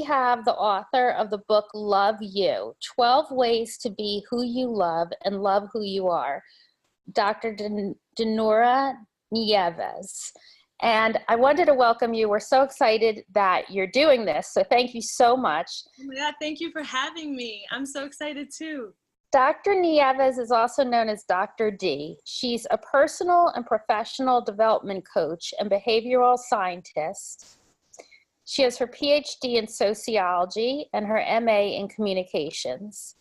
have the author of the book, Love You, 12 Ways to Be Who You Love and Love Who You Are, Dr. Denora Nieves. And I wanted to welcome you. We're so excited that you're doing this. So thank you so much. Oh my God, thank you for having me. I'm so excited too. Dr. Nieves is also known as Dr. D. She's a personal and professional development coach and behavioral scientist. She has her PhD in sociology and her MA in communications.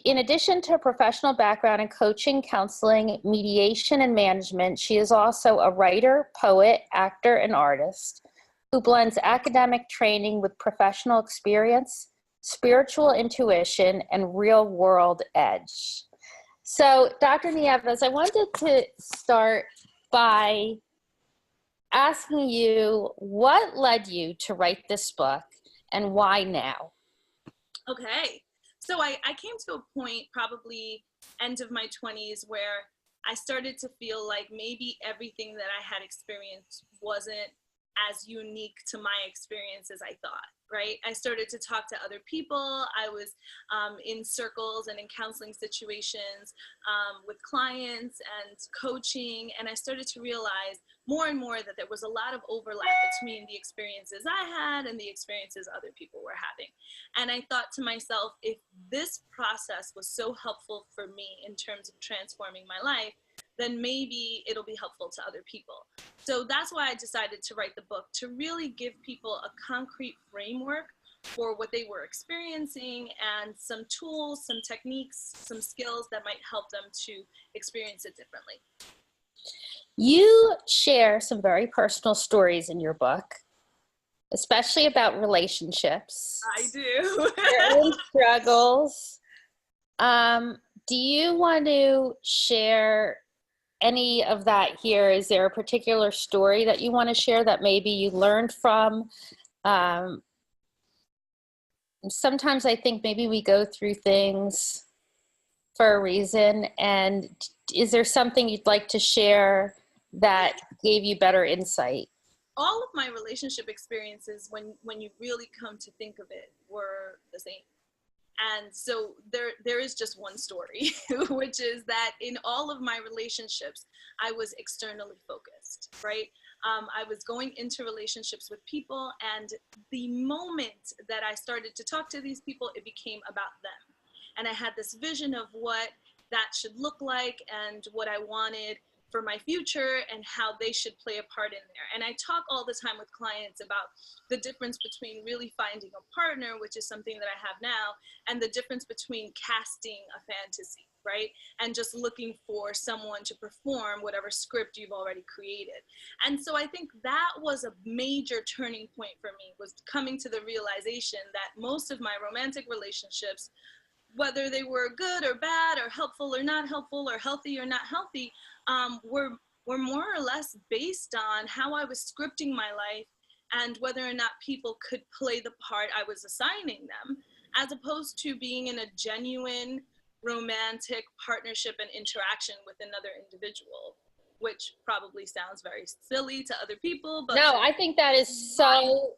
In addition to a professional background in coaching, counseling, mediation, and management, she is also a writer, poet, actor, and artist who blends academic training with professional experience, spiritual intuition, and real-world edge. So, Dr. Nieves, I wanted to start by asking you what led you to write this book and why now? Okay. So I came to a point probably end of my 20s where I started to feel like maybe everything that I had experienced wasn't as unique to my experience as I thought, right? I started to talk to other people. I was in circles and in counseling situations with clients and coaching, and I started to realize more and more that there was a lot of overlap between the experiences I had and the experiences other people were having. And I thought to myself, if this process was so helpful for me in terms of transforming my life, then maybe it'll be helpful to other people. So that's why I decided to write the book, to really give people a concrete framework for what they were experiencing and some tools, some techniques, some skills that might help them to experience it differently. You share some very personal stories in your book, especially about relationships. I do. Your own struggles. Do you want to share any of that here? Is there a particular story that you want to share that maybe you learned from? Sometimes I think maybe we go through things for a reason, and is there something you'd like to share that gave you better insight? All of my relationship experiences, when you really come to think of it, were the same. And so there is just one story, which is that in all of my relationships, I was externally focused, right? I was going into relationships with people, and the moment that I started to talk to these people, it became about them. And I had this vision of what that should look like and what I wanted for my future and how they should play a part in there. And I talk all the time with clients about the difference between really finding a partner, which is something that I have now, and the difference between casting a fantasy, right? And just looking for someone to perform whatever script you've already created. And so I think that was a major turning point for me, was coming to the realization that most of my romantic relationships, whether they were good or bad or helpful or not helpful or healthy or not healthy, were more or less based on how I was scripting my life and whether or not people could play the part I was assigning them, as opposed to being in a genuine romantic partnership and interaction with another individual, which probably sounds very silly to other people. But no, I think that is so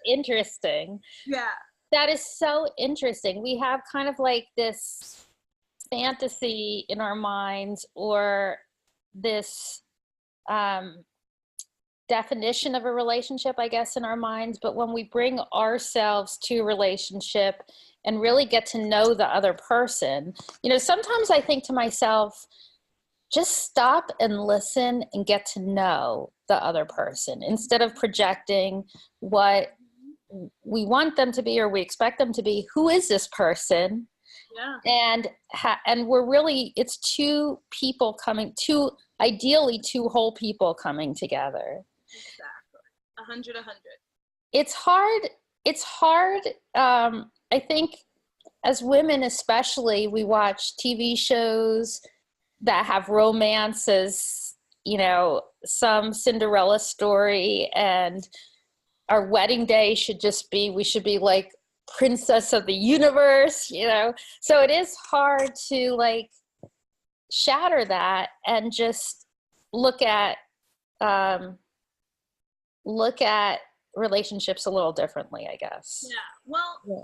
interesting. Yeah. That is so interesting. We have kind of like this fantasy in our minds, or this definition of a relationship, I guess, in our minds. But when we bring ourselves to a relationship and really get to know the other person, you know, sometimes I think to myself, just stop and listen and get to know the other person instead of projecting what we want them to be or we expect them to be. Who is this person? Yeah. And we're really, it's two people coming, ideally two whole people coming together. Exactly. 100. It's hard. I think as women especially, we watch TV shows that have romances, you know, some Cinderella story, and our wedding day should just be, we should be like princess of the universe, you know? So it is hard to like shatter that and just look at relationships a little differently, I guess. Yeah. Well, Yeah.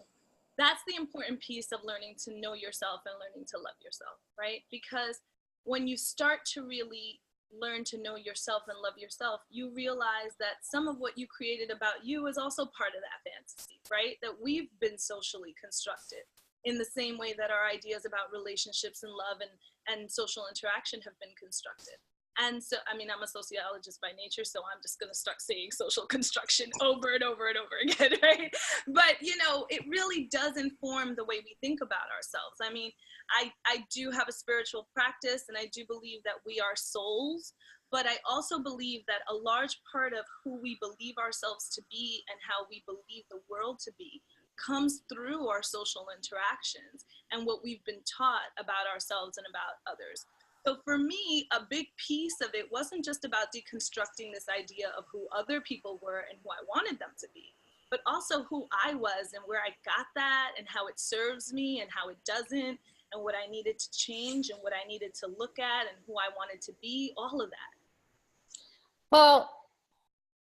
that's the important piece of learning to know yourself and learning to love yourself, right? Because when you start to really learn to know yourself and love yourself, you realize that some of what you created about you is also part of that fantasy, right? That we've been socially constructed in the same way that our ideas about relationships and love and social interaction have been constructed. And so, I mean, I'm a sociologist by nature, so I'm just going to start saying social construction over and over and over again, right? But, you know, it really does inform the way we think about ourselves. I mean, I do have a spiritual practice, and I do believe that we are souls, but I also believe that a large part of who we believe ourselves to be and how we believe the world to be comes through our social interactions and what we've been taught about ourselves and about others. So for me, a big piece of it wasn't just about deconstructing this idea of who other people were and who I wanted them to be, but also who I was and where I got that and how it serves me and how it doesn't, and what I needed to change and what I needed to look at and who I wanted to be, all of that. Well,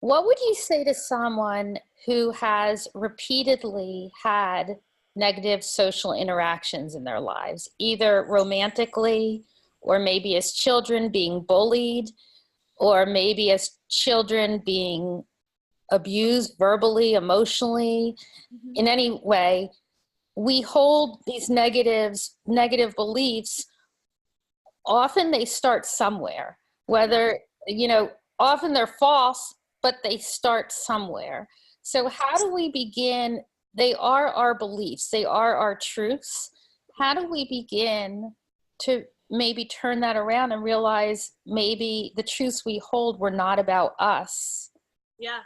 what would you say to someone who has repeatedly had negative social interactions in their lives, either romantically or maybe as children being bullied, or maybe as children being abused verbally, emotionally, Mm-hmm. in any way? We hold these negative beliefs. Often they start somewhere, whether, you know, often they're false, but they start somewhere. So how do we begin? They are our beliefs, they are our truths. How do we begin to maybe turn that around and realize maybe the truths we hold were not about us? Yeah.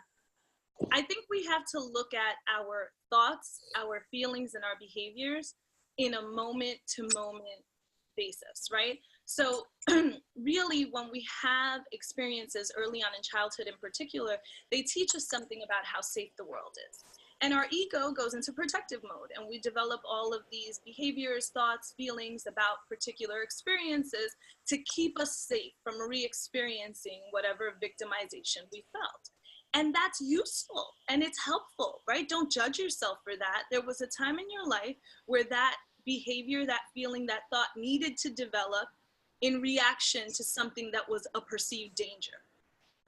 I think we have to look at our thoughts, our feelings, and our behaviors in a moment to moment basis, right? So, really, when we have experiences early on in childhood in particular, they teach us something about how safe the world is. And our ego goes into protective mode, and we develop all of these behaviors, thoughts, feelings about particular experiences to keep us safe from re experiencing whatever victimization we felt. And that's useful and it's helpful, right? Don't judge yourself for that. There was a time in your life where that behavior, that feeling, that thought needed to develop in reaction to something that was a perceived danger.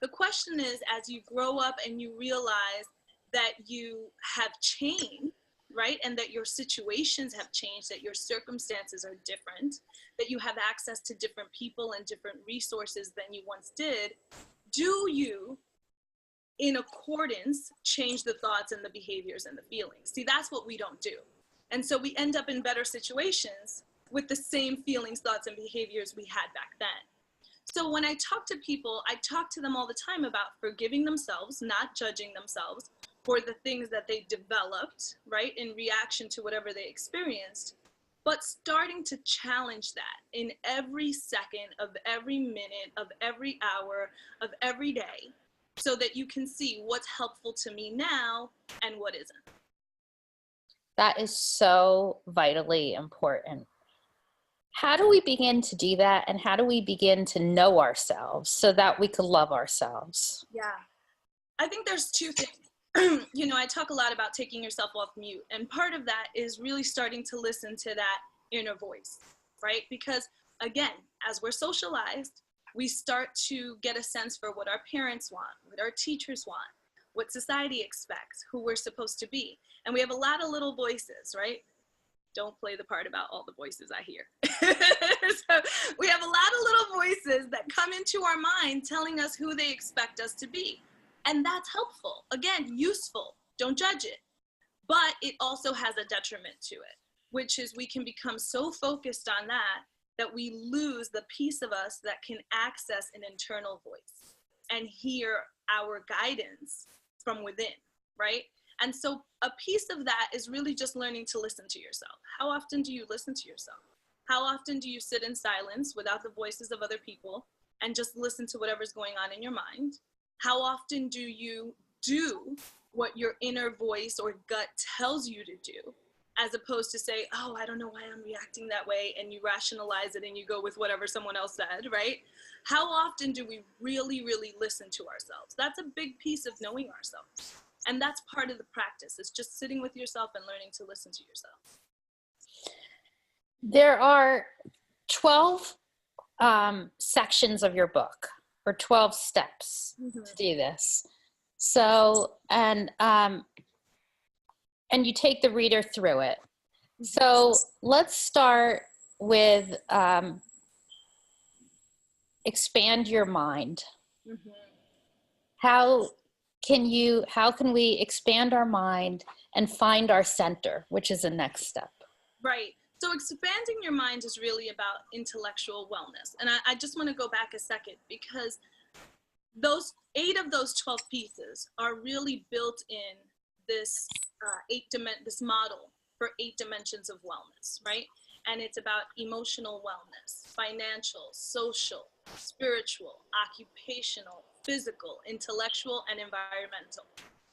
The question is, as you grow up and you realize that you have changed, right? And that your situations have changed, that your circumstances are different, that you have access to different people and different resources than you once did, do you in accordance change the thoughts and the behaviors and the feelings? See, that's what we don't do. And so we end up in better situations with the same feelings, thoughts, and behaviors we had back then. So when I talk to people, I talk to them all the time about forgiving themselves, not judging themselves for the things that they developed, right, in reaction to whatever they experienced, but starting to challenge that in every second of every minute of every hour of every day, so that you can see what's helpful to me now and what isn't. That is so vitally important. How do we begin to do that? And how do we begin to know ourselves so that we could love ourselves? Yeah. I think there's two things. You know, I talk a lot about taking yourself off mute. And part of that is really starting to listen to that inner voice, right? Because again, as we're socialized, we start to get a sense for what our parents want, what our teachers want, what society expects, who we're supposed to be. And we have a lot of little voices, right? Don't play the part about all the voices I hear. So we have a lot of little voices that come into our mind telling us who they expect us to be. And that's helpful. Again, useful. Don't judge it. But it also has a detriment to it, which is we can become so focused on that we lose the piece of us that can access an internal voice and hear our guidance from within, right? And so a piece of that is really just learning to listen to yourself. How often do you listen to yourself? How often do you sit in silence without the voices of other people and just listen to whatever's going on in your mind? How often do you do what your inner voice or gut tells you to do, as opposed to say, oh, I don't know why I'm reacting that way, and you rationalize it and you go with whatever someone else said, right? How often do we really, really listen to ourselves? That's a big piece of knowing ourselves. And that's part of the practice. It's just sitting with yourself and learning to listen to yourself. There are 12 sections of your book, or 12 steps to do this. So, and you take the reader through it. So let's start with expand your mind. How can we expand our mind and find our center, which is the next step? Right. So expanding your mind is really about intellectual wellness. And I just want to go back a second, because those 8 of those 12 pieces are really built in this this model for 8 dimensions of wellness, right? And it's about emotional wellness, financial, social, spiritual, occupational, physical, intellectual, and environmental.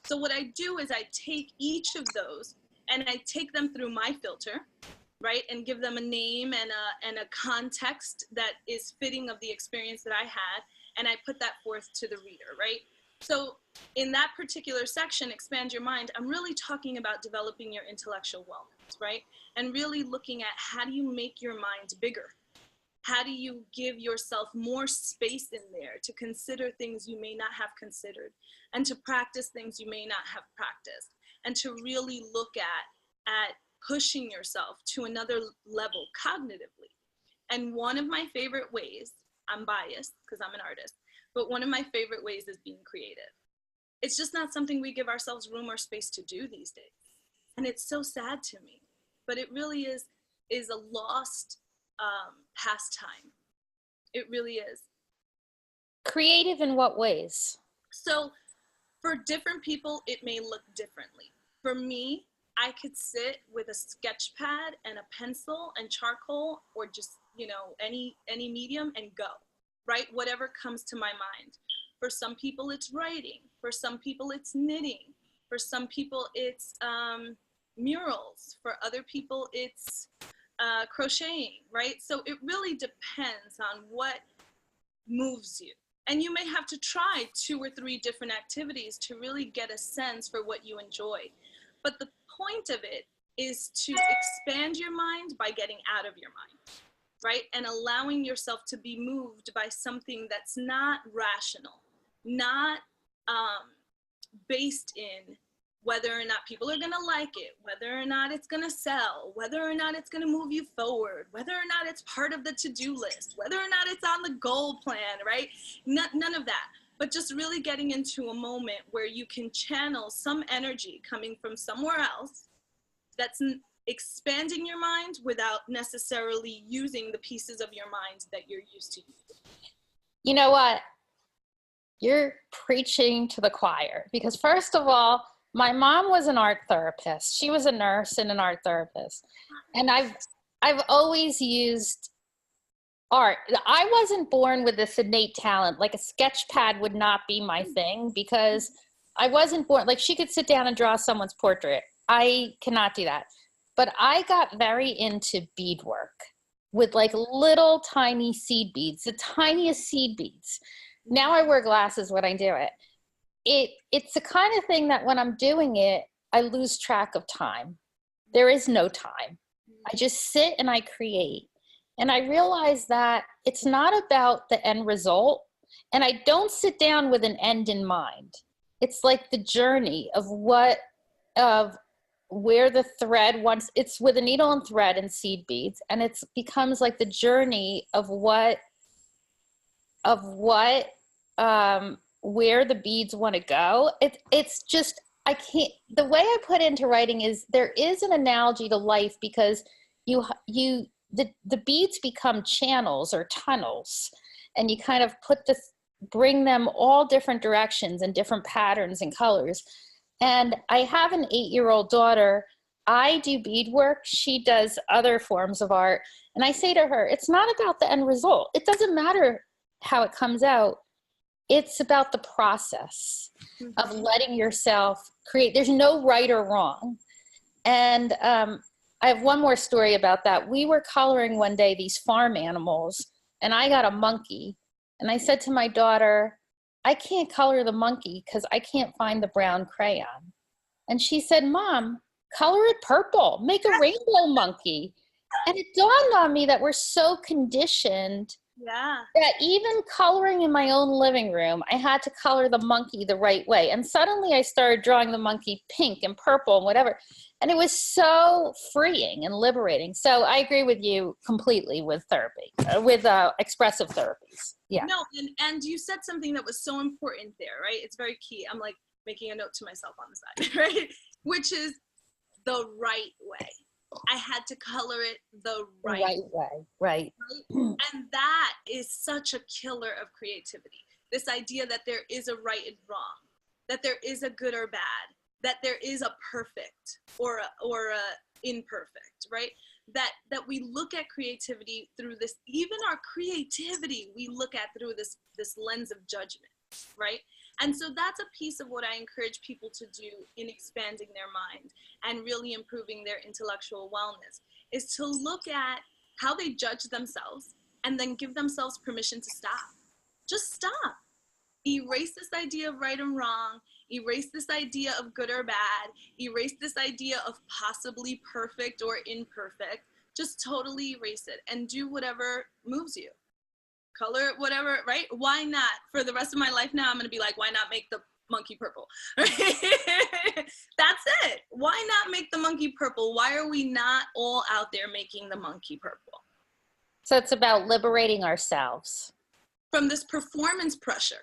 So what I do is I take each of those and I take them through my filter, right? And give them a name and a context that is fitting of the experience that I had. And I put that forth to the reader, right? So in that particular section, Expand Your Mind, I'm really talking about developing your intellectual wellness, right? And really looking at how do you make your mind bigger? How do you give yourself more space in there to consider things you may not have considered, and to practice things you may not have practiced, and to really look at pushing yourself to another level cognitively. And one of my favorite ways, I'm biased because I'm an artist, but one of my favorite ways is being creative. It's just not something we give ourselves room or space to do these days. And it's so sad to me, but it really is a lost pastime. It really is. Creative in what ways? So for different people, it may look differently. For me, I could sit with a sketch pad and a pencil and charcoal, or just, any medium, and go, right? Whatever comes to my mind. For some people, it's writing. For some people, it's knitting. For some people, it's murals. For other people, it's crocheting, right? So it really depends on what moves you. And you may have to try 2 or 3 different activities to really get a sense for what you enjoy. But the point of it is to expand your mind by getting out of your mind, right? And allowing yourself to be moved by something that's not rational, not based in whether or not people are going to like it, whether or not it's going to sell, whether or not it's going to move you forward, whether or not it's part of the to-do list, whether or not it's on the goal plan, right? None of that. But just really getting into a moment where you can channel some energy coming from somewhere else that's expanding your mind without necessarily using the pieces of your mind that you're used to using. You know what? You're preaching to the choir, because first of all, my mom was an art therapist. She was a nurse and an art therapist. And I've always used art. I wasn't born with this innate talent. Like a sketch pad would not be my thing, because I wasn't born, like she could sit down and draw someone's portrait. I cannot do that. But I got very into beadwork with like little tiny seed beads, the tiniest seed beads. Now I wear glasses when I do it. It's the kind of thing that when I'm doing it, I lose track of time. There is no time. I just sit and I create. And I realize that it's not about the end result. And I don't sit down with an end in mind. It's like the journey of where the thread, once it's with a needle and thread and seed beads, and it becomes like the journey of where the beads want to go. It's just, I can't, the way I put into writing is there is an analogy to life, because the beads become channels or tunnels, and you kind of bring them all different directions and different patterns and colors. And I have an 8-year-old daughter. I do beadwork. She does other forms of art. And I say to her, it's not about the end result. It doesn't matter how it comes out. It's about the process of letting yourself create. There's no right or wrong. And I have one more story about that. We were coloring one day these farm animals, and I got a monkey. And I said to my daughter, I can't color the monkey because I can't find the brown crayon. And she said, Mom, color it purple, make a rainbow monkey. And it dawned on me that we're so conditioned that even coloring in my own living room, I had to color the monkey the right way. And suddenly I started drawing the monkey pink and purple and whatever. And it was so freeing and liberating. So I agree with you completely with therapy, with expressive therapies. Yeah. No, and you said something that was so important there, right? It's very key. I'm like making a note to myself on the side, right? Which is the right way. I had to color it the right way. Right. And that is such a killer of creativity. This idea that there is a right and wrong, that there is a good or bad, that there is a perfect or a imperfect, right? That we look at creativity through this, even our creativity, we look at through this lens of judgment, right? And so that's a piece of what I encourage people to do in expanding their mind and really improving their intellectual wellness, is to look at how they judge themselves and then give themselves permission to stop. Just stop. Erase this idea of right and wrong. Erase this idea of good or bad. Erase this idea of possibly perfect or imperfect. Just totally erase it and do whatever moves you. Color whatever, right? Why not? For the rest of my life now, I'm going to be like, why not make the monkey purple? That's it. Why not make the monkey purple? Why are we not all out there making the monkey purple? So it's about liberating ourselves from this performance pressure,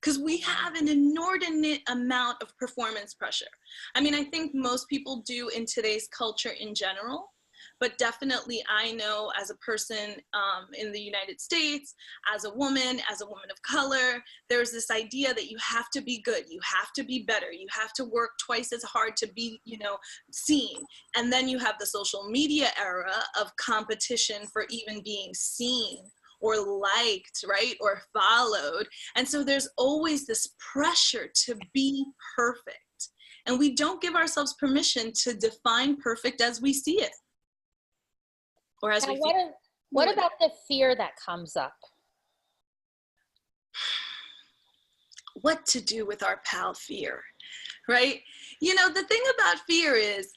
because we have an inordinate amount of performance pressure. I mean, I think most people do in today's culture in general. But definitely I know as a person in the United States, as a woman of color, there's this idea that you have to be good, you have to be better, you have to work twice as hard to be, seen. And then you have the social media era of competition for even being seen or liked, right, or followed. And so there's always this pressure to be perfect. And we don't give ourselves permission to define perfect as we see it. Or as we what about the fear that comes up? What to do with our pal fear, right? The thing about fear is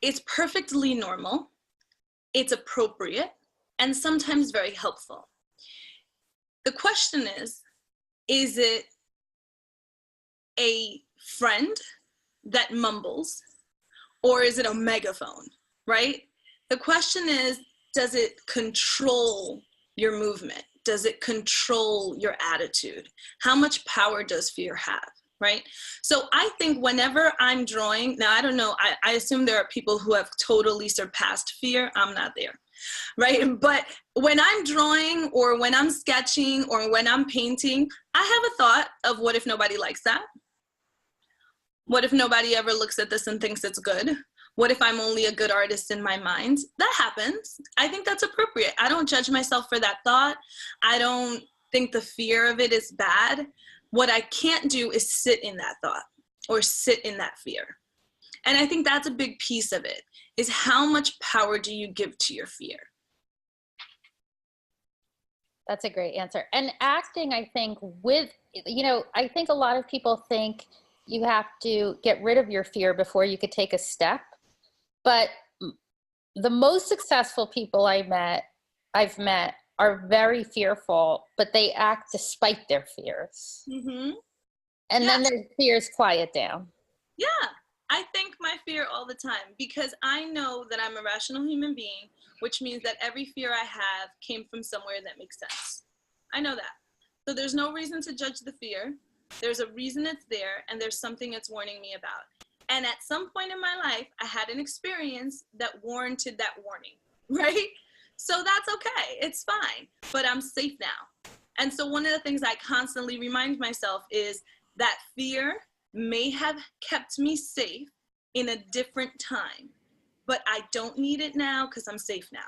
it's perfectly normal, it's appropriate, and sometimes very helpful. The question is it a friend that mumbles, or is it a megaphone, right? The question is, does it control your movement? Does it control your attitude? How much power does fear have, right? So I think whenever I'm drawing, now I don't know, I assume there are people who have totally surpassed fear. I'm not there, right? But when I'm drawing or when I'm sketching or when I'm painting, I have a thought of what if nobody likes that? What if nobody ever looks at this and thinks it's good? What if I'm only a good artist in my mind? That happens. I think that's appropriate. I don't judge myself for that thought. I don't think the fear of it is bad. What I can't do is sit in that thought or sit in that fear. And I think that's a big piece of it, is how much power do you give to your fear? That's a great answer. And acting, I think I think a lot of people think you have to get rid of your fear before you could take a step. But the most successful people I've met are very fearful, but they act despite their fears. Mm-hmm. And then their fears quiet down. Yeah, I think my fear all the time because I know that I'm a rational human being, which means that every fear I have came from somewhere that makes sense. I know that. So there's no reason to judge the fear. There's a reason it's there, and there's something it's warning me about. And at some point in my life, I had an experience that warranted that warning, right? So that's okay, it's fine, but I'm safe now. And so one of the things I constantly remind myself is that fear may have kept me safe in a different time, but I don't need it now because I'm safe now,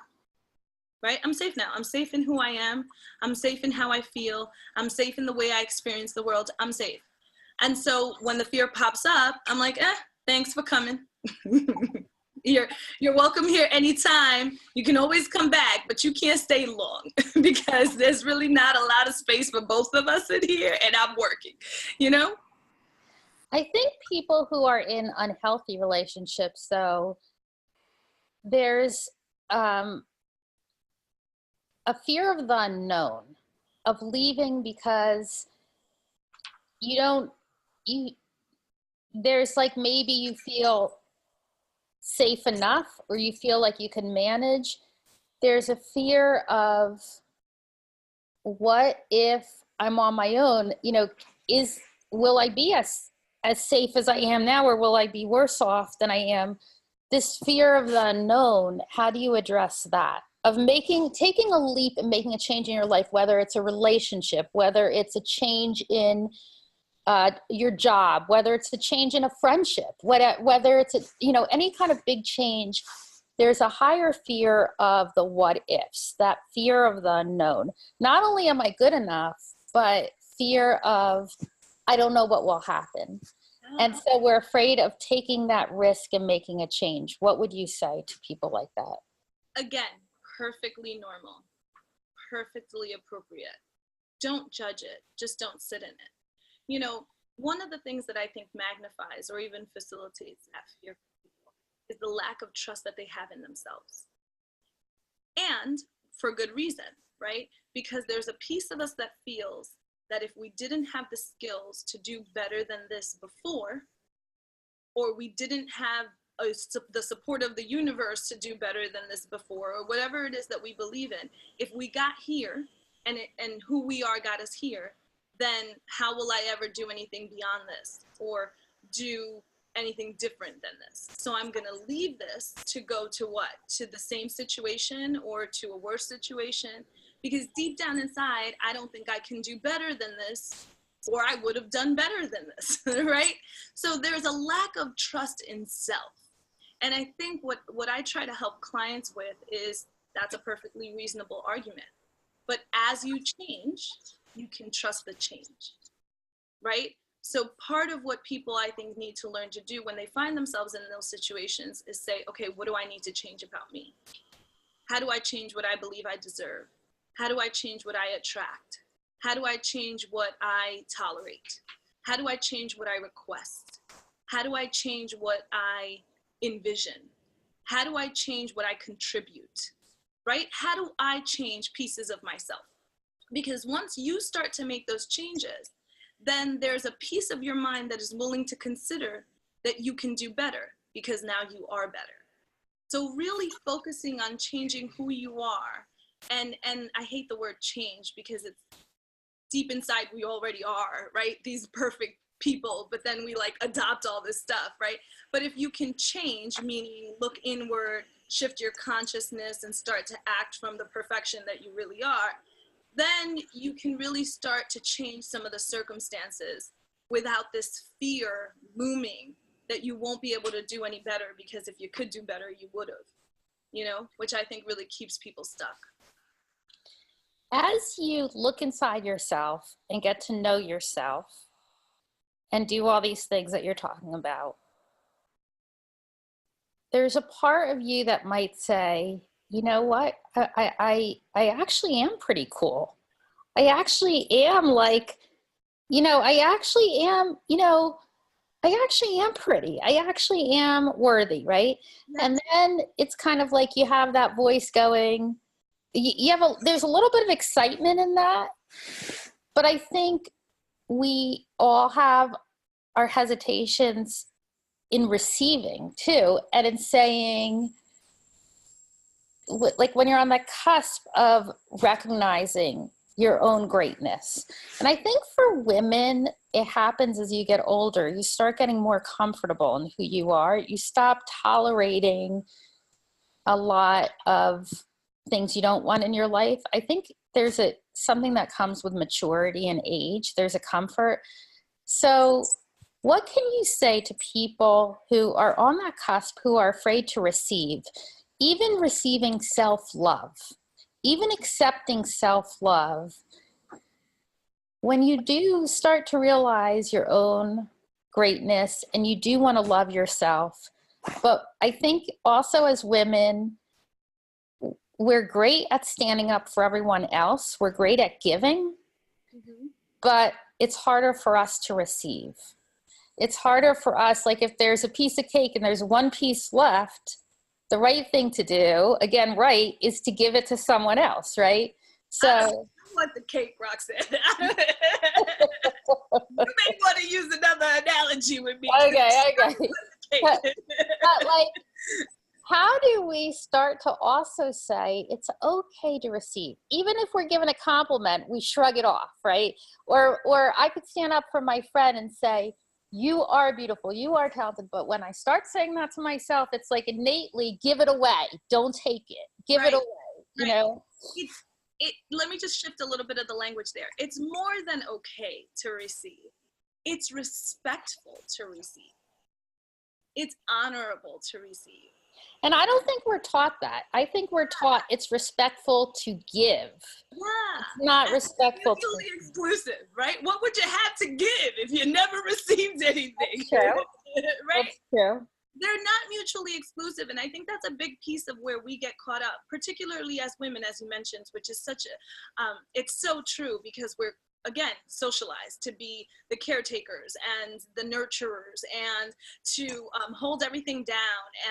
right? I'm safe now. I'm safe in who I am. I'm safe in how I feel. I'm safe in the way I experience the world. I'm safe. And so when the fear pops up, I'm like, thanks for coming. You're welcome here anytime. You can always come back, but you can't stay long because there's really not a lot of space for both of us in here, and I'm working, you know? I think people who are in unhealthy relationships, though, there's a fear of the unknown, of leaving because you don't, you, there's like maybe you feel safe enough or you feel like you can manage. There's a fear of what if I'm on my own, will I be as safe as I am now, or will I be worse off than I am? This fear of the unknown, how do you address that? Of taking a leap and making a change in your life, whether it's a relationship, whether it's a change in your job, whether it's a change in a friendship, whether it's any kind of big change. There's a higher fear of the what ifs, that fear of the unknown. Not only am I good enough, but fear of I don't know what will happen. And so we're afraid of taking that risk and making a change. What would you say to people like that? Again, perfectly normal, perfectly appropriate. Don't judge it, just don't sit in it. One of the things that I think magnifies or even facilitates that fear for people is the lack of trust that they have in themselves. And for good reason, right? Because there's a piece of us that feels that if we didn't have the skills to do better than this before, or we didn't have the support of the universe to do better than this before, or whatever it is that we believe in, if we got here and who we are got us here, then how will I ever do anything beyond this or do anything different than this? So I'm going to leave this to go to what? To the same situation or to a worse situation? Because deep down inside, I don't think I can do better than this, or I would have done better than this, right? So there's a lack of trust in self. And I think what I try to help clients with is that's a perfectly reasonable argument. But as you change, you can trust the change, right? So part of what people I think need to learn to do when they find themselves in those situations is say, okay, what do I need to change about me? How do I change what I believe I deserve? How do I change what I attract? How do I change what I tolerate? How do I change what I request? How do I change what I envision? How do I change what I contribute, right? How do I change pieces of myself? Because once you start to make those changes, then there's a piece of your mind that is willing to consider that you can do better because now you are better. So really focusing on changing who you are, and I hate the word change because it's deep inside we already are, right? These perfect people, but then we like adopt all this stuff, right? But if you can change, meaning look inward, shift your consciousness and start to act from the perfection that you really are, then you can really start to change some of the circumstances without this fear looming that you won't be able to do any better, because if you could do better, you would have, which I think really keeps people stuck. As you look inside yourself and get to know yourself and do all these things that you're talking about, there's a part of you that might say, you know what, I actually am pretty cool. I actually am like, I actually am, I actually am pretty. I actually am worthy, right? Yes. And then it's kind of like you have that voice going, there's a little bit of excitement in that, but I think we all have our hesitations in receiving too, and in saying, like when you're on the cusp of recognizing your own greatness. And I think for women, it happens as you get older. You start getting more comfortable in who you are. You stop tolerating a lot of things you don't want in your life. I think there's something that comes with maturity and age. There's a comfort. So what can you say to people who are on that cusp, who are afraid to receive, even receiving self-love, even accepting self-love? When you do start to realize your own greatness and you do want to love yourself, But I think also as women, we're great at standing up for everyone else. We're great at giving, but it's harder for us to receive. It's harder for us, like if there's a piece of cake and there's one piece left, the right thing to do, again, right, is to give it to someone else, right? So I don't want the cake, Roxanne. You may want to use another analogy with me. Okay. But like, how do we start to also say it's okay to receive? Even if we're given a compliment, we shrug it off, right? Or I could stand up for my friend and say, you are beautiful, you are talented. But when I start saying that to myself, it's like innately, give it away. Don't take it. Give it away, you know? Let me just shift a little bit of the language there. It's more than okay to receive. It's respectful to receive. It's honorable to receive. And I don't think we're taught that. I think we're taught it's respectful to give. Yeah. It's not respectful to mutually exclusive, right? What would you have to give if you never received anything? That's true. Right? That's true. They're not mutually exclusive. And I think that's a big piece of where we get caught up, particularly as women, as you mentioned, which is such a, it's so true because we're, again, socialized to be the caretakers and the nurturers and to hold everything down.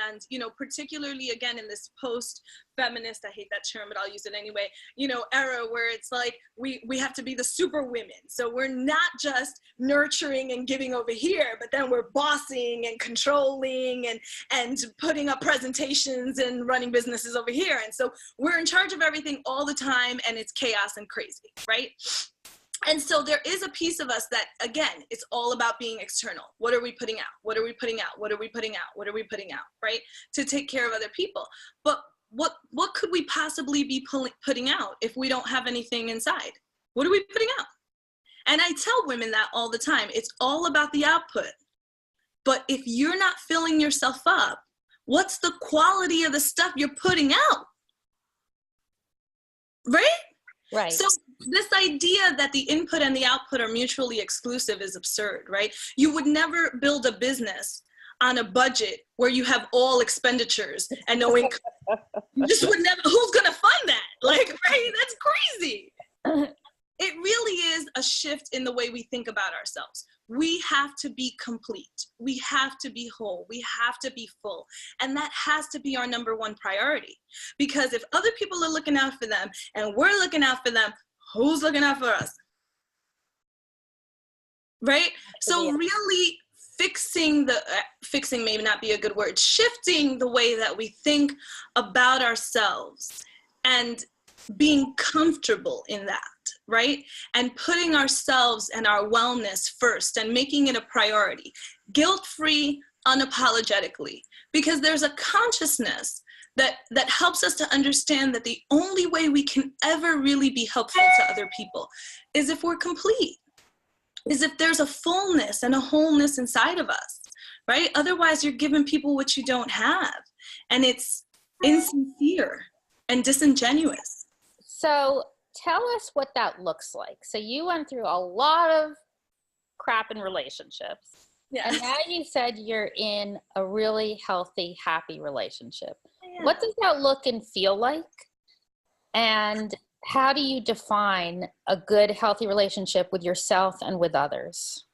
And, you know, particularly again, in this post-feminist, I hate that term, but I'll use it anyway, you know, era where it's like, we have to be the super women. So we're not just nurturing and giving over here, but then we're bossing and controlling and putting up presentations and running businesses over here. And so we're in charge of everything all the time and it's chaos and crazy, right? And so there is a piece of us that, again, it's all about being external. What are we putting out? What are we putting out? What are we putting out? What are we putting out, right? To take care of other people. But what could we possibly be putting out if we don't have anything inside? What are we putting out? And I tell women that all the time. It's all about the output. But if you're not filling yourself up, what's the quality of the stuff you're putting out? Right? Right. So this idea that the input and the output are mutually exclusive is absurd, right? You would never build a business on a budget where you have all expenditures and no income. You just would never, who's gonna fund that? Like, right, that's crazy. It really is a shift in the way we think about ourselves. We have to be complete. We have to be whole. We have to be full. And that has to be our number one priority. Because if other people are looking out for them and we're looking out for them, who's looking out for us? Right? So really fixing may not be a good word, shifting the way that we think about ourselves and being comfortable in that, right? And putting ourselves and our wellness first and making it a priority, guilt-free, unapologetically, because there's a consciousness that helps us to understand that the only way we can ever really be helpful to other people is if we're complete, is if there's a fullness and a wholeness inside of us, right? Otherwise, you're giving people what you don't have, and it's insincere and disingenuous. So tell us what that looks like. So you went through a lot of crap in relationships. Yeah. And now you said you're in a really healthy, happy relationship. Yeah. What does that look and feel like? And how do you define a good, healthy relationship with yourself and with others?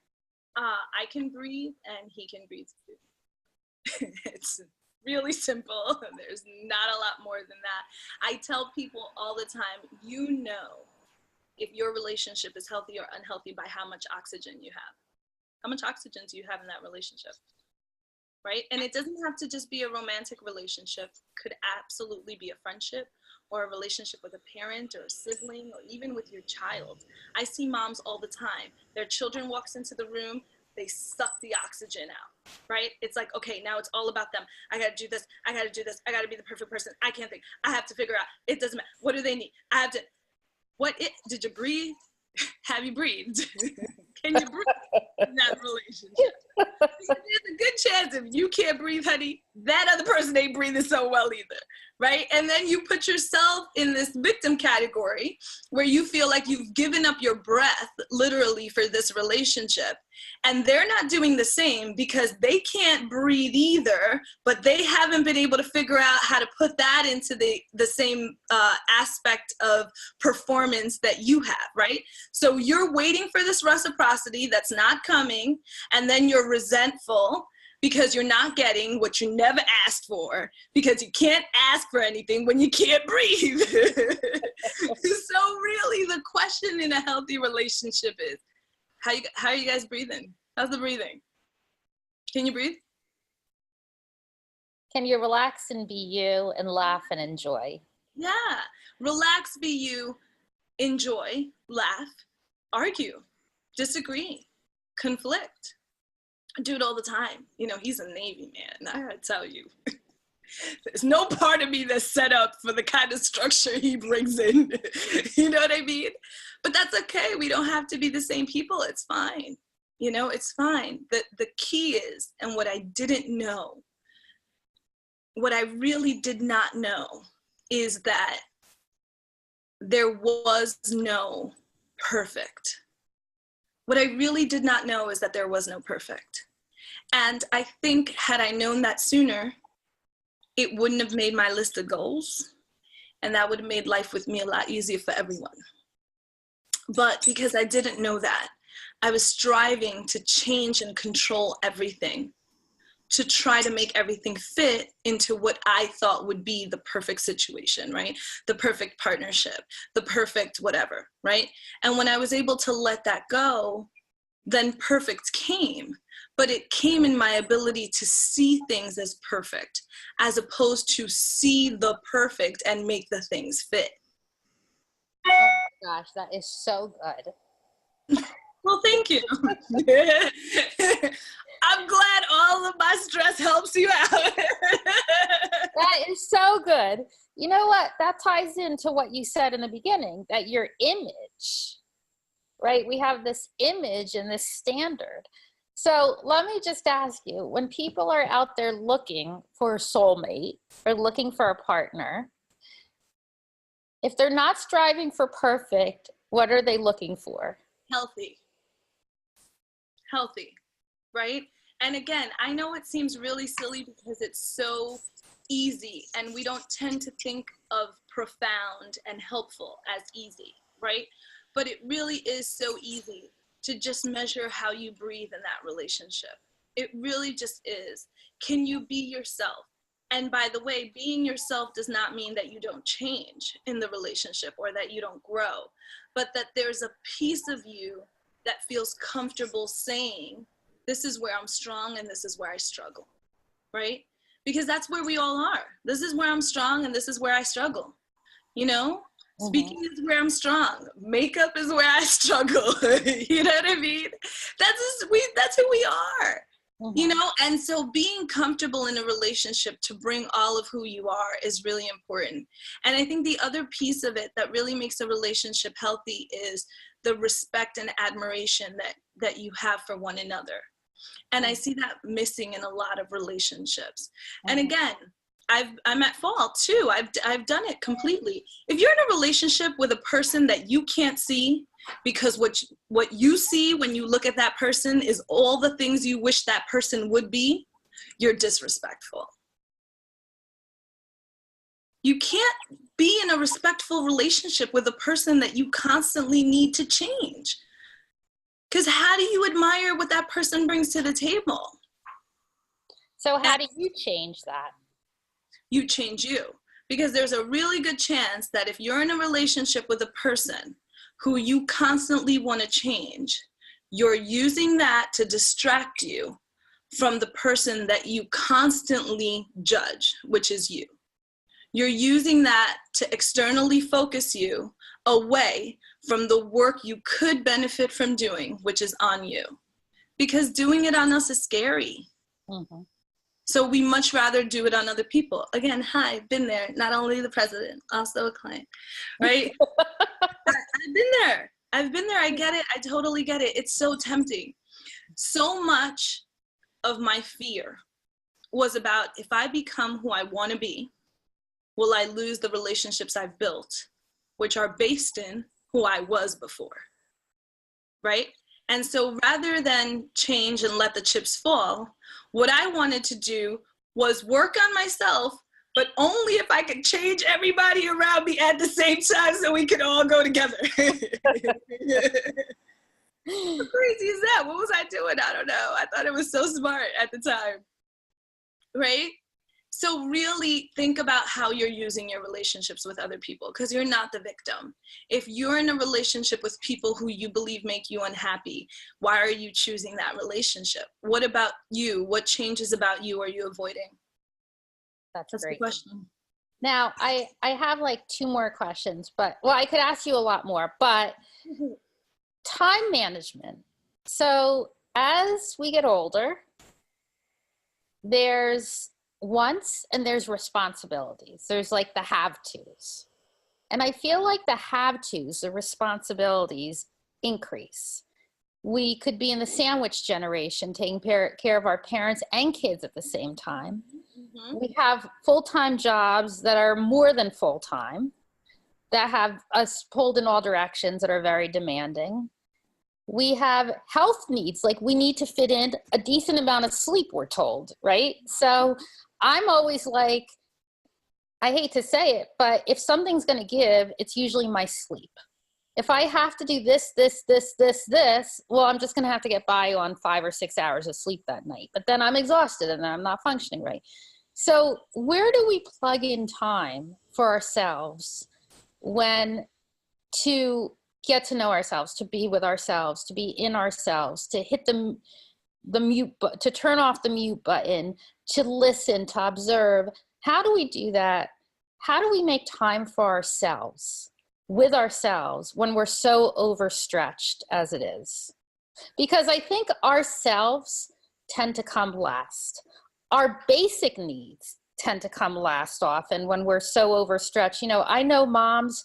I can breathe and he can breathe too. It's really simple. There's not a lot more than that. I tell people all the time, you know if your relationship is healthy or unhealthy by how much oxygen you have. How much oxygen do you have in that relationship? Right? And it doesn't have to just be a romantic relationship. It could absolutely be a friendship or a relationship with a parent or a sibling or even with your child. I see moms all the time. Their children walks into the room, they suck the oxygen out, right? It's like, okay, now it's all about them. I gotta do this, I gotta do this, I gotta be the perfect person. I can't think, I have to figure out, it doesn't matter. What do they need? I have to, did you breathe? Have you breathed? Can you breathe in that relationship? There's a good chance if you can't breathe, honey, that other person ain't breathing so well either, right? And then you put yourself in this victim category where you feel like you've given up your breath literally for this relationship. And they're not doing the same because they can't breathe either, but they haven't been able to figure out how to put that into the same aspect of performance that you have, right? So you're waiting for this reciprocity that's not coming, and then you're resentful because you're not getting what you never asked for, because you can't ask for anything when you can't breathe. So really the question in a healthy relationship is, how are you guys breathing? How's the breathing? Can you breathe? Can you relax and be you and laugh and enjoy? Yeah. Relax, be you, enjoy, laugh, argue, disagree, conflict. I do it all the time. You know, he's a Navy man, I gotta tell you. There's no part of me that's set up for the kind of structure he brings in. You know what I mean? But that's okay. We don't have to be the same people. It's fine. You know, it's fine. The key is, and what I didn't know, what I really did not know is that there was no perfect. What I really did not know is that there was no perfect. And I think had I known that sooner, it wouldn't have made my list of goals, and that would have made life with me a lot easier for everyone. But because I didn't know that, I was striving to change and control everything, to try to make everything fit into what I thought would be the perfect situation, right? The perfect partnership, the perfect whatever, right? And when I was able to let that go, then perfect came. But it came in my ability to see things as perfect, as opposed to see the perfect and make the things fit. Oh my gosh, that is so good. Well, thank you. I'm glad all of my stress helps you out. That is so good. You know what? That ties into what you said in the beginning, that your image, right? We have this image and this standard. So let me just ask you, when people are out there looking for a soulmate or looking for a partner, if they're not striving for perfect, what are they looking for? Healthy, right? And again, I know it seems really silly because it's so easy and we don't tend to think of profound and helpful as easy, right? But it really is so easy to just measure how you breathe in that relationship. It really just is. Can you be yourself? And by the way, being yourself does not mean that you don't change in the relationship or that you don't grow, but that there's a piece of you that feels comfortable saying, this is where I'm strong and this is where I struggle, right? Because that's where we all are. This is where I'm strong and this is where I struggle, you know? Mm-hmm. Speaking is where I'm strong. Makeup is where I struggle. You know what I mean? That's who we are. Mm-hmm. You know, and so being comfortable in a relationship to bring all of who you are is really important. And I think the other piece of it that really makes a relationship healthy is the respect and admiration that you have for one another. And I see that missing in a lot of relationships. Mm-hmm. And again, I'm at fault too. I've done it completely. If you're in a relationship with a person that you can't see, because what you see when you look at that person is all the things you wish that person would be, you're disrespectful. You can't be in a respectful relationship with a person that you constantly need to change. Because how do you admire what that person brings to the table? So how do you change that? You change you. Because there's a really good chance that if you're in a relationship with a person who you constantly want to change, you're using that to distract you from the person that you constantly judge, which is you. You're using that to externally focus you away from the work you could benefit from doing, which is on you. Because doing it on us is scary. Mm-hmm. So we much rather do it on other people. Again, hi, been there. Not only the president, also a client, right? I've been there. I get it. I totally get it. It's so tempting. So much of my fear was about if I become who I want to be, will I lose the relationships I've built, which are based in who I was before, right? And so rather than change and let the chips fall, what I wanted to do was work on myself, but only if I could change everybody around me at the same time so we could all go together. How crazy is that? What was I doing? I don't know. I thought it was so smart at the time, right? So really think about how you're using your relationships with other people, because you're not the victim. If you're in a relationship with people who you believe make you unhappy, why are you choosing that relationship? What about you? What changes about you are you avoiding? That's a great. question. Now, I have like 2 more questions, but, well, I could ask you a lot more, but time management. So as we get older, there's wants and there's responsibilities. There's like the have-tos. And I feel like the have-tos, the responsibilities, increase. We could be in the sandwich generation, taking care of our parents and kids at the same time. Mm-hmm. We have full-time jobs that are more than full-time, that have us pulled in all directions, that are very demanding. We have health needs, like we need to fit in a decent amount of sleep, we're told, right? So I'm always like, I hate to say it, but if something's going to give, it's usually my sleep. If I have to do this, well, I'm just going to have to get by on 5 or 6 hours of sleep that night. But then I'm exhausted and then I'm not functioning right. So where do we plug in time for ourselves when to get to know ourselves, to be with ourselves, to be in ourselves, to hit the mute, to turn off the mute button, to listen, to observe? How do we do that? How do we make time for ourselves, with ourselves, when we're so overstretched as it is? Because I think ourselves tend to come last. Our basic needs tend to come last often when we're so overstretched. You know, I know moms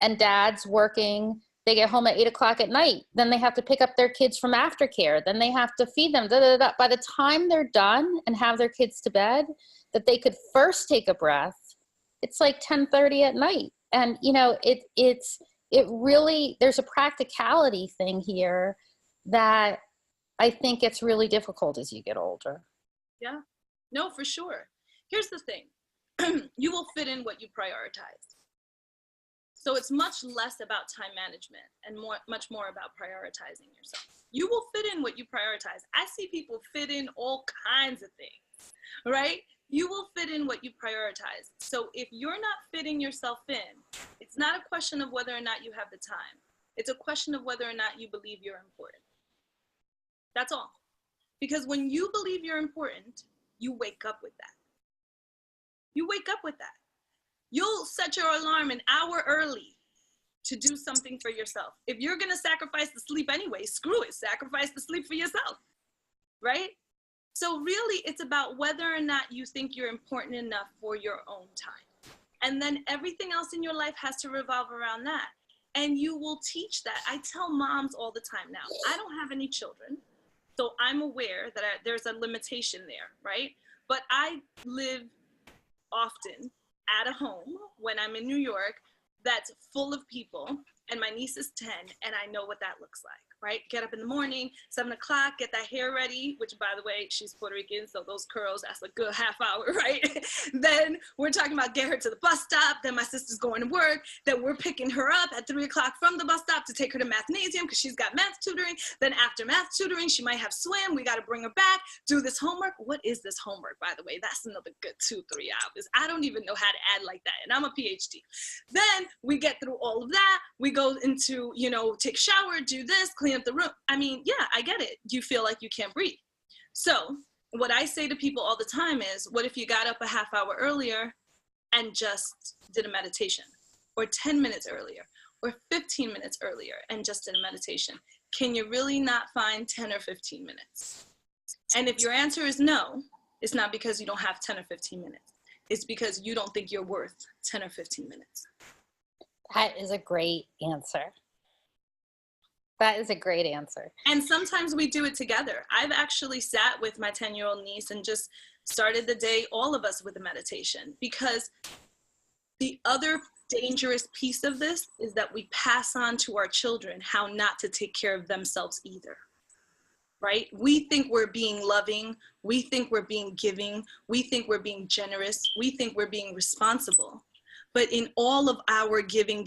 and dads working, they get home at 8 o'clock at night, then they have to pick up their kids from aftercare, then they have to feed them, da, da, da. By the time they're done and have their kids to bed, that they could first take a breath, it's like 10:30 at night. And, you know, it really, there's a practicality thing here that I think it's really difficult as you get older. Yeah, no, for sure. Here's the thing. You will fit in what you prioritize. So it's much less about time management and much more about prioritizing yourself. You will fit in what you prioritize. I see people fit in all kinds of things, right? You will fit in what you prioritize. So if you're not fitting yourself in, it's not a question of whether or not you have the time. It's a question of whether or not you believe you're important. That's all. Because when you believe you're important, you wake up with that. You wake up with that. You'll set your alarm an hour early to do something for yourself. If you're going to sacrifice the sleep anyway, screw it. Sacrifice the sleep for yourself, right? So really, it's about whether or not you think you're important enough for your own time. And then everything else in your life has to revolve around that. And you will teach that. I tell moms all the time now, I don't have any children, so I'm aware that there's a limitation there, right? But I live often at a home when I'm in New York that's full of people, and my niece is 10, and I know what that looks like, right? Get up in the morning, 7 o'clock, get that hair ready, which, by the way, she's Puerto Rican, so those curls, that's a good half hour, right? Then we're talking about get her to the bus stop, then my sister's going to work, then we're picking her up at 3 o'clock from the bus stop to take her to mathnasium because she's got math tutoring. Then after math tutoring, she might have swim, we got to bring her back, do this homework. What is this homework, by the way? That's another good 2-3 hours. I don't even know how to add like that, and I'm a PhD. Then we get through all of that, we go into, you know, take a shower, do this, clean up the room. I mean, yeah, I get it. You feel like you can't breathe. So what I say to people all the time is, what if you got up a half hour earlier and just did a meditation, or 10 minutes earlier, or 15 minutes earlier and just did a meditation? Can you really not find 10 or 15 minutes? And if your answer is no, it's not because you don't have 10 or 15 minutes. It's because you don't think you're worth 10 or 15 minutes. That is a great answer. That is a great answer. And sometimes we do it together. I've actually sat with my 10-year-old niece and just started the day, all of us, with a meditation, because The other dangerous piece of this is that we pass on to our children how not to take care of themselves either, right? We think we're being loving, we think we're being giving, we think we're being generous, we think we're being responsible. But in all of our giving,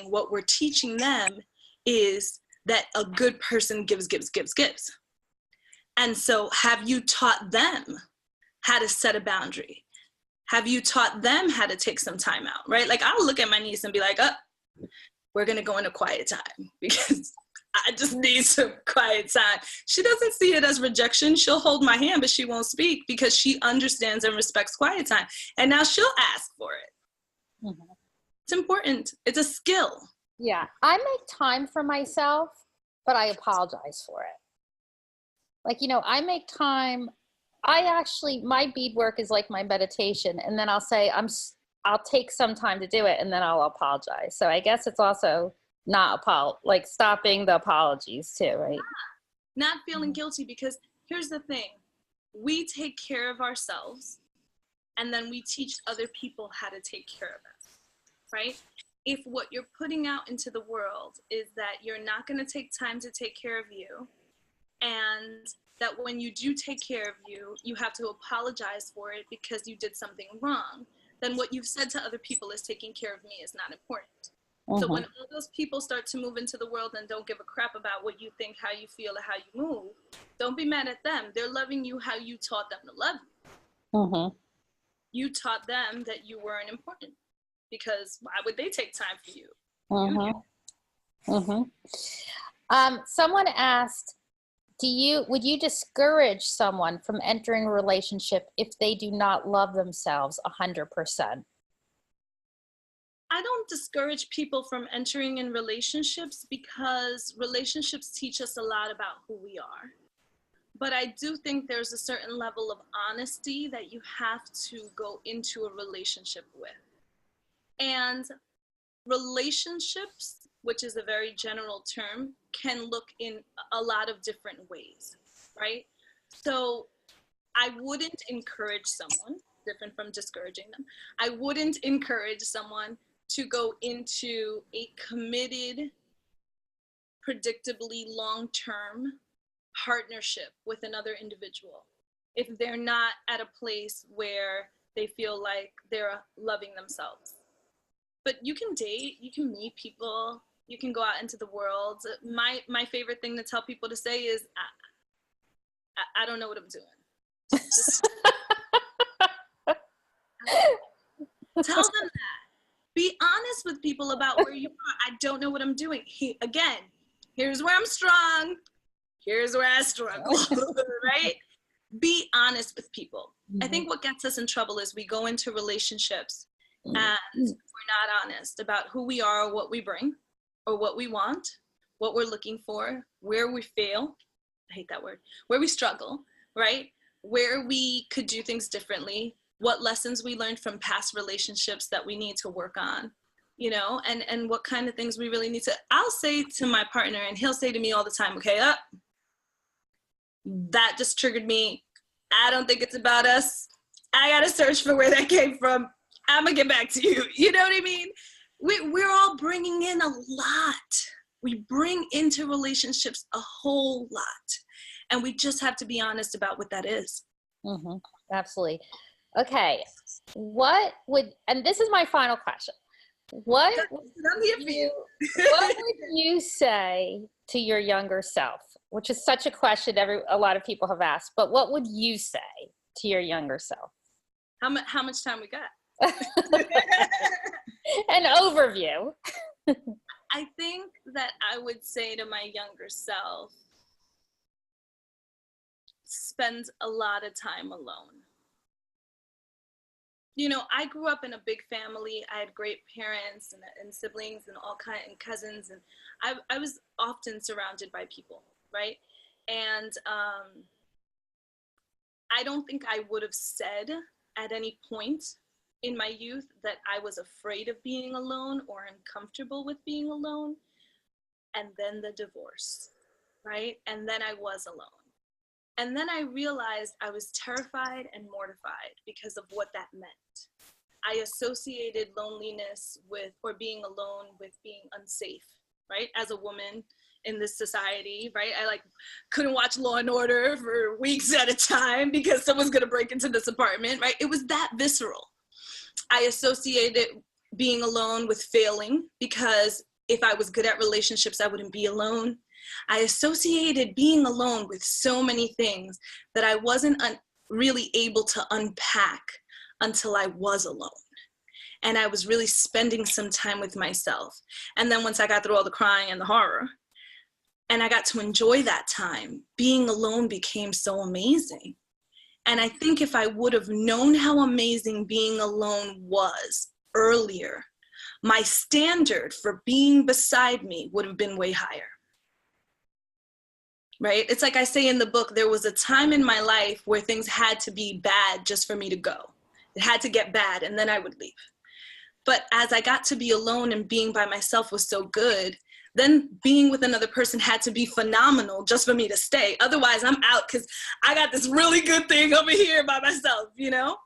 what we're teaching them is that a good person gives. And so have you taught them how to set a boundary? Have you taught them how to take some time out, right? Like I'll look at my niece and be like, oh, we're gonna go into quiet time because I just need some quiet time. She doesn't see it as rejection. She'll hold my hand, but she won't speak because she understands and respects quiet time. And now she'll ask for it. Mm-hmm. It's important. It's a skill. Yeah, I make time for myself, but I apologize for it. Like, you know, I make time. My beadwork is like my meditation, and then I'll say I'll take some time to do it, and then I'll apologize. So I guess it's also not like stopping the apologies too, right? Not feeling guilty, because here's the thing: we take care of ourselves, and then we teach other people how to take care of us, right? If what you're putting out into the world is that you're not going to take time to take care of you, and that when you do take care of you, you have to apologize for it because you did something wrong, then what you've said to other people is taking care of me is not important. So when all those people start to move into the world and don't give a crap about what you think, how you feel, or how you move, don't be mad at them. They're loving you how you taught them to love you. You taught them that you weren't important, because why would they take time for you? Someone asked, would you discourage someone from entering a relationship if they do not love themselves 100%? I don't discourage people from entering in relationships, because relationships teach us a lot about who we are. But I do think there's a certain level of honesty that you have to go into a relationship with. And relationships, which is a very general term, can look in a lot of different ways, right? So I wouldn't encourage someone, different from discouraging them, I wouldn't encourage someone to go into a committed, predictably long-term partnership with another individual if they're not at a place where they feel like they're loving themselves. But you can date, you can meet people, you can go out into the world. My favorite thing to tell people to say is, I don't know what I'm doing. Tell them that. Be honest with people about where you are. I don't know what I'm doing. Again, here's where I'm strong. Here's where I struggle, right? Be honest with people. I think what gets us in trouble is we go into relationships and we're not honest about who we are, or what we bring, or what we want, what we're looking for, where we fail. I hate that word. Where we struggle, right? Where we could do things differently, what lessons we learned from past relationships that we need to work on, you know, and what kind of things we really need to. I'll say to my partner, and he'll say to me all the time, okay, that just triggered me. I don't think it's about us. I gotta search for where that came from. I'm gonna get back to you. You know what I mean? We're all bringing in a lot. We bring into relationships a whole lot. And we just have to be honest about what that is. Absolutely. Okay. And this is my final question. What would you say to your younger self? Which is such a question a lot of people have asked, but what would you say to your younger self? How much time we got? An overview. I think that I would say to my younger self, spend a lot of time alone. You know, I grew up in a big family. I had great parents and siblings and all kinds, and cousins, and I was often surrounded by people, right? And I don't think I would have said at any point in my youth that I was afraid of being alone or uncomfortable with being alone. And then the divorce, right? And then I was alone. And then I realized I was terrified and mortified because of what that meant. I associated loneliness with, or being alone with, being unsafe, right? As a woman in this society, right? I like couldn't watch Law and Order for weeks at a time because someone's gonna break into this apartment, right? It was that visceral. I associated being alone with failing, because if I was good at relationships, I wouldn't be alone. I associated being alone with so many things that I wasn't really able to unpack until I was alone. And I was really spending some time with myself. And then once I got through all the crying and the horror, and I got to enjoy that time, being alone became so amazing. And I think if I would have known how amazing being alone was earlier, my standard for being beside me would have been way higher. Right? It's like I say in the book, there was a time in my life where things had to be bad just for me to go. It had to get bad and then I would leave. But as I got to be alone and being by myself was so good, then being with another person had to be phenomenal just for me to stay. Otherwise, I'm out because I got this really good thing over here by myself, you know?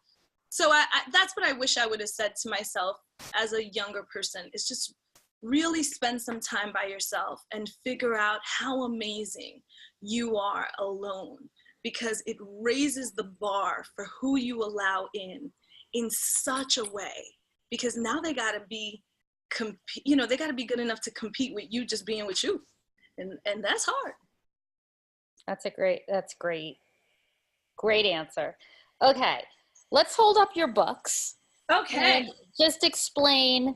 So that's what I wish I would have said to myself as a younger person, is just really spend some time by yourself and figure out how amazing you are alone, because it raises the bar for who you allow in such a way, because now they got to be they got to be good enough to compete with you just being with you, and that's hard. That's great answer. Okay, let's hold up your books. Okay. And just explain,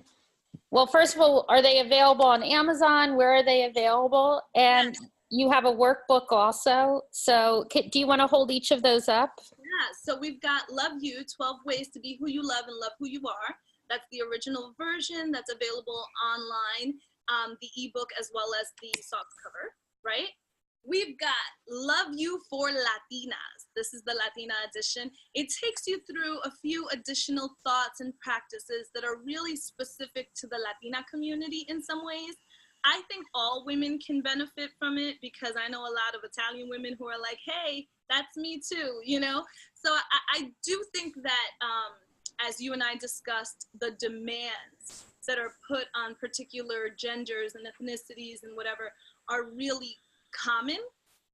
well, first of all, are they available on Amazon? Where are they available? And you have a workbook also. So do you want to hold each of those up? Yeah, so we've got Love You, 12 Ways to Be Who You Love and Love Who You Are. That's the original version that's available online, the ebook as well as the soft cover, right? We've got Love You for Latinas. This is the Latina edition. It takes you through a few additional thoughts and practices that are really specific to the Latina community in some ways. I think all women can benefit from it, because I know a lot of Italian women who are like, hey, that's me too, you know? So I do think that, as you and I discussed, the demands that are put on particular genders and ethnicities and whatever are really common.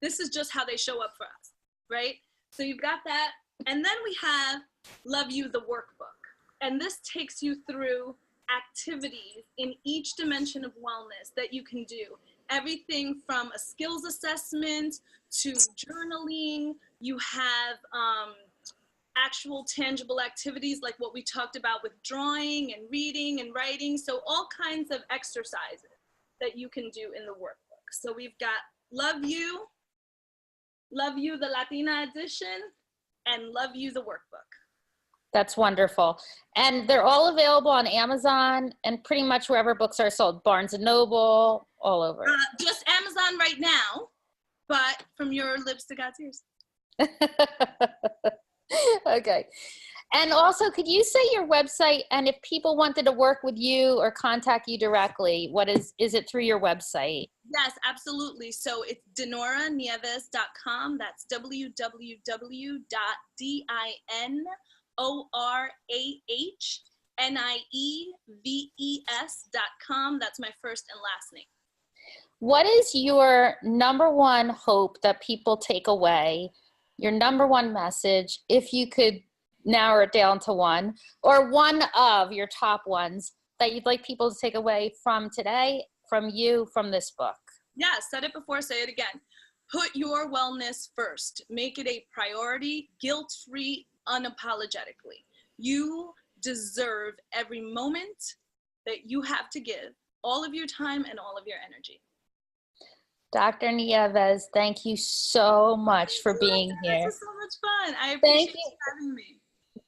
This is just how they show up for us, right? So you've got that. And then we have Love You, the workbook. And this takes you through activities in each dimension of wellness that you can do. Everything from a skills assessment to journaling. You have actual tangible activities like what we talked about with drawing and reading and writing. So all kinds of exercises that you can do in the workbook. So we've got Love You, the Latina edition, and Love You, the workbook. That's wonderful. And they're all available on Amazon and pretty much wherever books are sold, Barnes and Noble, all over. Just Amazon right now, but from your lips to God's ears. Okay. And also, could you say your website, and if people wanted to work with you or contact you directly, is it through your website? Yes, absolutely. So it's dinoranieves.com. That's www.dinoranieves.com. That's my first and last name. What is your number one hope that people take away? Your number one message, if you could narrow it down to one, or one of your top ones that you'd like people to take away from today, from you, from this book? Yeah, said it before, say it again. Put your wellness first. Make it a priority, guilt-free, unapologetically. You deserve every moment that you have to give, all of your time and all of your energy. Dr. Nieves, thank you so much for being here. This was so much fun. I appreciate you having me.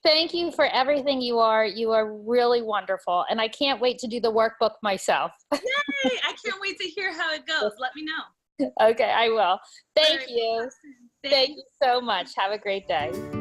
Thank you for everything you are. You are really wonderful. And I can't wait to do the workbook myself. Yay! I can't wait to hear how it goes. Let me know. Okay, I will. Thank you. Thank you so much. Have a great day.